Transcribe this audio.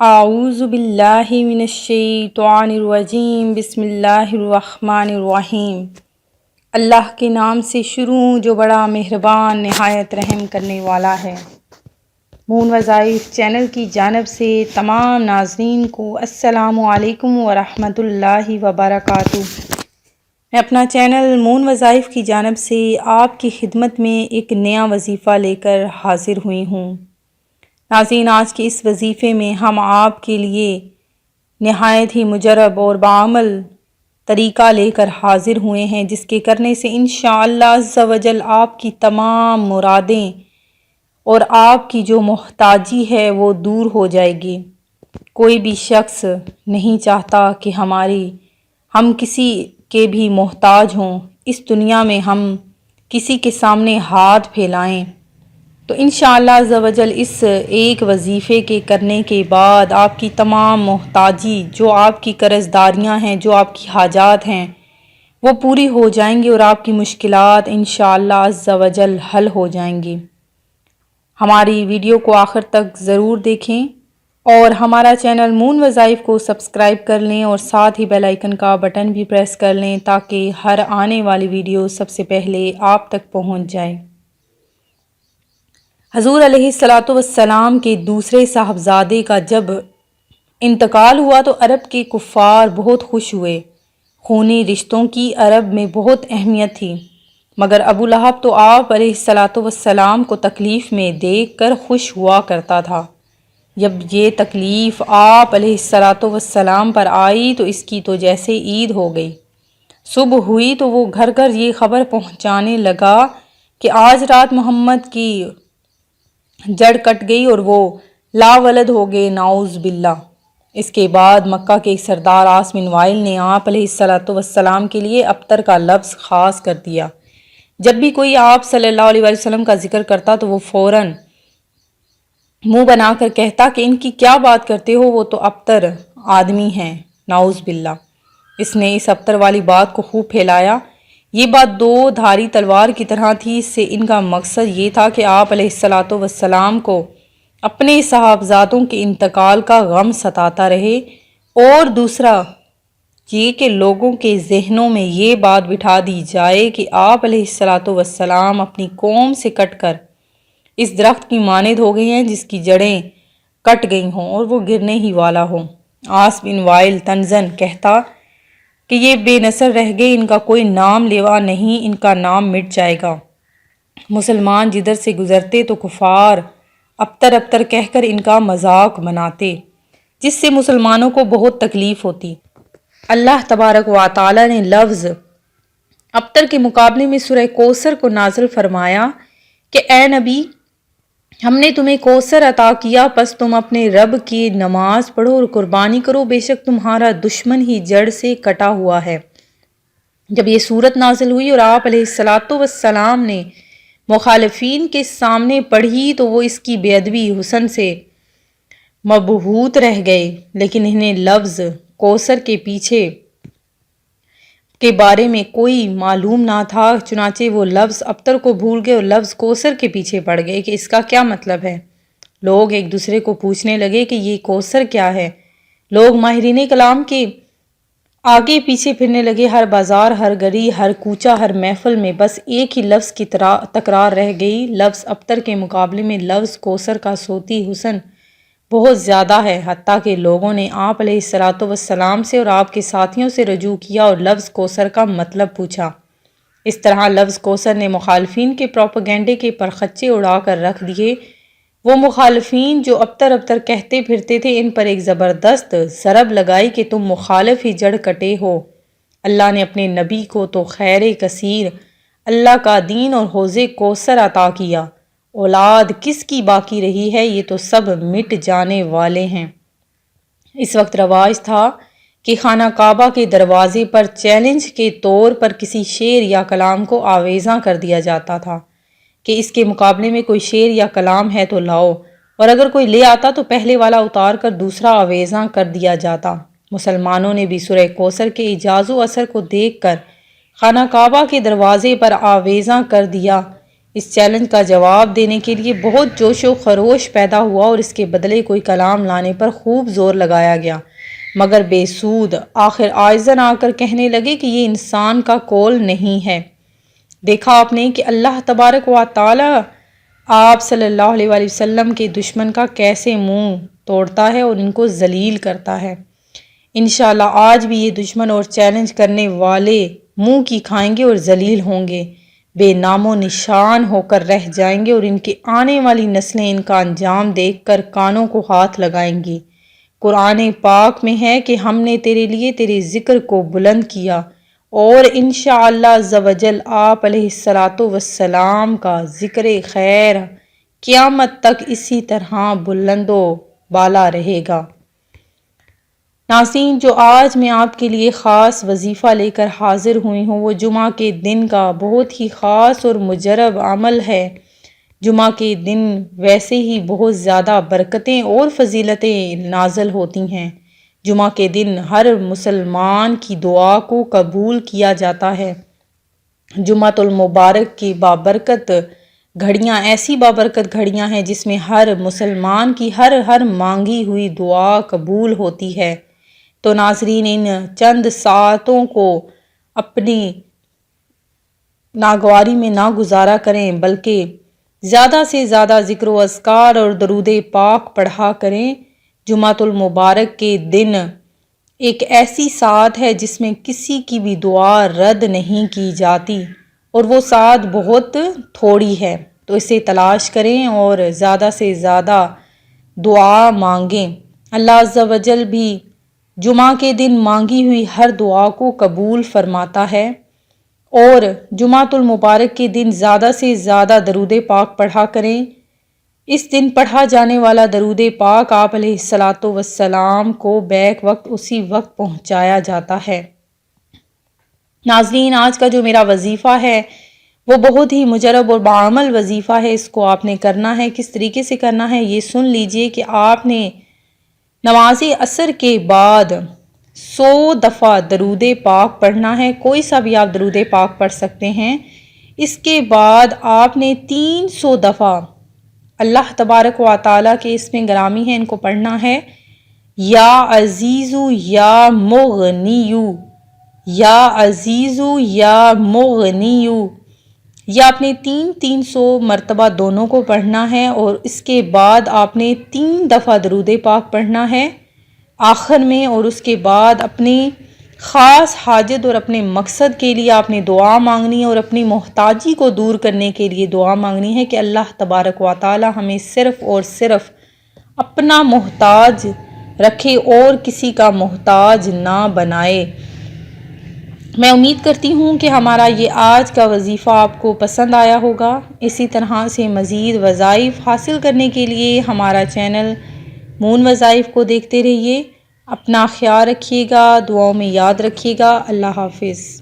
اعوذ باللہ من الشیطان الرجیم بسم اللہ الرحمن الرحیم۔ اللہ کے نام سے شروع جو بڑا مہربان نہایت رحم کرنے والا ہے۔ مون وظائف چینل کی جانب سے تمام ناظرین کو السلام علیکم ورحمۃ اللہ وبرکاتہ۔ میں اپنا چینل مون وظائف کی جانب سے آپ کی خدمت میں ایک نیا وظیفہ لے کر حاضر ہوئی ہوں۔ ناظرین، آج کے اس وظیفے میں ہم آپ کے لیے نہایت ہی مجرب اور بعمل طریقہ لے کر حاضر ہوئے ہیں، جس کے کرنے سے انشاءاللہ عز و جل آپ کی تمام مرادیں اور آپ کی جو محتاجی ہے وہ دور ہو جائے گی۔ کوئی بھی شخص نہیں چاہتا کہ ہم کسی کے بھی محتاج ہوں، اس دنیا میں ہم کسی کے سامنے ہاتھ پھیلائیں۔ تو انشاءاللہ عز و جل اس ایک وظیفے کے کرنے کے بعد آپ کی تمام محتاجی، جو آپ کی قرض داریاں ہیں، جو آپ کی حاجات ہیں، وہ پوری ہو جائیں گی اور آپ کی مشکلات انشاءاللہ عز و جل حل ہو جائیں گی۔ ہماری ویڈیو کو آخر تک ضرور دیکھیں اور ہمارا چینل مون وظائف کو سبسکرائب کر لیں اور ساتھ ہی بیل آئیکن کا بٹن بھی پریس کر لیں تاکہ ہر آنے والی ویڈیو سب سے پہلے آپ تک پہنچ جائے۔ حضور علیہ السلام کے دوسرے صاحبزادے کا جب انتقال ہوا تو عرب کے کفار بہت خوش ہوئے۔ خونی رشتوں کی عرب میں بہت اہمیت تھی، مگر ابو لہب تو آپ علیہ السلام کو تکلیف میں دیکھ کر خوش ہوا کرتا تھا۔ جب یہ تکلیف آپ علیہ السلام پر آئی تو اس کی تو جیسے عید ہو گئی۔ صبح ہوئی تو وہ گھر گھر یہ خبر پہنچانے لگا کہ آج رات محمد کی جڑ کٹ گئی اور وہ لا ولد ہو گئے، نعوذ باللہ۔ اس کے بعد مکہ کے سردار عاص بن وائل نے آپ علیہ السلام کے لیے ابتر کا لفظ خاص کر دیا۔ جب بھی کوئی آپ صلی اللہ علیہ وسلم کا ذکر کرتا تو وہ فوراً منہ بنا کر کہتا کہ ان کی کیا بات کرتے ہو، وہ تو ابتر آدمی ہیں، نعوذ باللہ۔ اس نے اس ابتر والی بات کو خوب پھیلایا۔ یہ بات دو دھاری تلوار کی طرح تھی۔ اس سے ان کا مقصد یہ تھا کہ آپ علیہ السلام کو اپنے صاحبزادوں کے انتقال کا غم ستاتا رہے، اور دوسرا یہ کہ لوگوں کے ذہنوں میں یہ بات بٹھا دی جائے کہ آپ علیہ السلام اپنی قوم سے کٹ کر اس درخت کی مانند ہو گئے ہیں جس کی جڑیں کٹ گئی ہوں اور وہ گرنے ہی والا ہو۔ عاص بن وائل طنزاً کہتا کہ یہ بے نصر رہ گئے، ان کا کوئی نام لیوا نہیں، ان کا نام مٹ جائے گا۔ مسلمان جدھر سے گزرتے تو کفار ابتر ابتر کہہ کر ان کا مذاق بناتے، جس سے مسلمانوں کو بہت تکلیف ہوتی۔ اللہ تبارک و تعالی نے لفظ ابتر کے مقابلے میں سورہ کوثر کو نازل فرمایا کہ اے نبی، ہم نے تمہیں کوثر عطا کیا، پس تم اپنے رب کی نماز پڑھو اور قربانی کرو، بے شک تمہارا دشمن ہی جڑ سے کٹا ہوا ہے۔ جب یہ صورت نازل ہوئی اور آپ علیہ السلام نے مخالفین کے سامنے پڑھی تو وہ اس کی بے ادبی حسن سے مبہوت رہ گئے، لیکن انہیں لفظ کوثر کے پیچھے کے بارے میں کوئی معلوم نہ تھا، چنانچہ وہ لفظ ابتر کو بھول گئے اور لفظ کوثر کے پیچھے پڑ گئے کہ اس کا کیا مطلب ہے۔ لوگ ایک دوسرے کو پوچھنے لگے کہ یہ کوثر کیا ہے۔ لوگ ماہرین کلام کے آگے پیچھے پھرنے لگے، ہر بازار، ہر گلی، ہر کوچہ، ہر محفل میں بس ایک ہی لفظ کی تکرار رہ گئی۔ لفظ ابتر کے مقابلے میں لفظ کوثر کا صوتی حسن بہت زیادہ ہے، حتیٰ کہ لوگوں نے آپ علیہ السلام سے اور آپ کے ساتھیوں سے رجوع کیا اور لفظ کوثر کا مطلب پوچھا۔ اس طرح لفظ کوثر نے مخالفین کے پروپیگنڈے کے پرخچے اڑا کر رکھ دیے۔ وہ مخالفین جو ابتر ابتر کہتے پھرتے تھے، ان پر ایک زبردست ضرب لگائی کہ تم مخالف ہی جڑ کٹے ہو۔ اللہ نے اپنے نبی کو تو خیر کثیر، اللہ کا دین اور حوض کوثر عطا کیا، اولاد کس کی باقی رہی ہے، یہ تو سب مٹ جانے والے ہیں۔ اس وقت رواج تھا کہ خانہ کعبہ کے دروازے پر چیلنج کے طور پر کسی شعر یا کلام کو آویزاں کر دیا جاتا تھا کہ اس کے مقابلے میں کوئی شعر یا کلام ہے تو لاؤ، اور اگر کوئی لے آتا تو پہلے والا اتار کر دوسرا آویزاں کر دیا جاتا۔ مسلمانوں نے بھی سورہ کوثر کے اعجاز و اثر کو دیکھ کر خانہ کعبہ کے دروازے پر آویزاں کر دیا اس چیلنج کا جواب دینے کے لیے بہت جوش و خروش پیدا ہوا اور اس کے بدلے کوئی کلام لانے پر خوب زور لگایا گیا، مگر بے سود۔ آخر عاجزاً آ کر کہنے لگے کہ یہ انسان کا قول نہیں ہے۔ دیکھا آپ نے کہ اللہ تبارک و تعالی آپ صلی اللہ علیہ وآلہ وسلم کے دشمن کا کیسے منہ توڑتا ہے اور ان کو ذلیل کرتا ہے۔ انشاءاللہ آج بھی یہ دشمن اور چیلنج کرنے والے منہ کی کھائیں گے اور ذلیل ہوں گے، بے نام و نشان ہو کر رہ جائیں گے، اور ان کے آنے والی نسلیں ان کا انجام دیکھ کر کانوں کو ہاتھ لگائیں گی۔ قرآن پاک میں ہے کہ ہم نے تیرے لیے تیرے ذکر کو بلند کیا، اور انشاءاللہ عز و جل آپ علیہ السلام کا ذکر خیر قیامت تک اسی طرح بلند و بالا رہے گا۔ ناظرین، جو آج میں آپ کے لیے خاص وظیفہ لے کر حاضر ہوئی ہوں وہ جمعہ کے دن کا بہت ہی خاص اور مجرب عمل ہے۔ جمعہ کے دن ویسے ہی بہت زیادہ برکتیں اور فضیلتیں نازل ہوتی ہیں۔ جمعہ کے دن ہر مسلمان کی دعا کو قبول کیا جاتا ہے۔ جمعۃ المبارک کی بابرکت گھڑیاں ایسی بابرکت گھڑیاں ہیں جس میں ہر مسلمان کی ہر مانگی ہوئی دعا قبول ہوتی ہے۔ تو ناظرین، ان چند ساعتوں کو اپنی ناگواری میں نہ گزارا کریں، بلکہ زیادہ سے زیادہ ذکر و اذکار اور درود پاک پڑھا کریں۔ جمعۃ المبارک کے دن ایک ایسی ساعت ہے جس میں کسی کی بھی دعا رد نہیں کی جاتی، اور وہ ساعت بہت تھوڑی ہے، تو اسے تلاش کریں اور زیادہ سے زیادہ دعا مانگیں۔ اللہ عز و جل بھی جمعہ کے دن مانگی ہوئی ہر دعا کو قبول فرماتا ہے، اور جمعۃ المبارک کے دن زیادہ سے زیادہ درود پاک پڑھا کریں۔ اس دن پڑھا جانے والا درود پاک آپ علیہ السلام کو بیک وقت اسی وقت پہنچایا جاتا ہے۔ ناظرین، آج کا جو میرا وظیفہ ہے وہ بہت ہی مجرب اور بعمل وظیفہ ہے۔ اس کو آپ نے کرنا ہے، کس طریقے سے کرنا ہے یہ سن لیجئے کہ آپ نے نماز عصر کے بعد 100 دفعہ درود پاک پڑھنا ہے، کوئی سا بھی آپ درود پاک پڑھ سکتے ہیں۔ اس کے بعد آپ نے 300 دفعہ اللہ تبارک و تعالیٰ کے اسم گرامی ہیں، ان کو پڑھنا ہے۔ یا عزیزو یا مغنیو، یا عزیزو یا مغنیو، یہ آپ نے 300 مرتبہ دونوں کو پڑھنا ہے، اور اس کے بعد آپ نے 3 دفعہ درود پاک پڑھنا ہے آخر میں، اور اس کے بعد اپنی خاص حاجت اور اپنے مقصد کے لیے آپ نے دعا مانگنی ہے، اور اپنی محتاجی کو دور کرنے کے لیے دعا مانگنی ہے کہ اللہ تبارک و تعالی ہمیں صرف اور صرف اپنا محتاج رکھے اور کسی کا محتاج نہ بنائے۔ میں امید کرتی ہوں کہ ہمارا یہ آج کا وظیفہ آپ کو پسند آیا ہوگا۔ اسی طرح سے مزید وظائف حاصل کرنے کے لیے ہمارا چینل مون وظائف کو دیکھتے رہیے۔ اپنا خیال رکھیے گا، دعاؤں میں یاد رکھیے گا۔ اللہ حافظ۔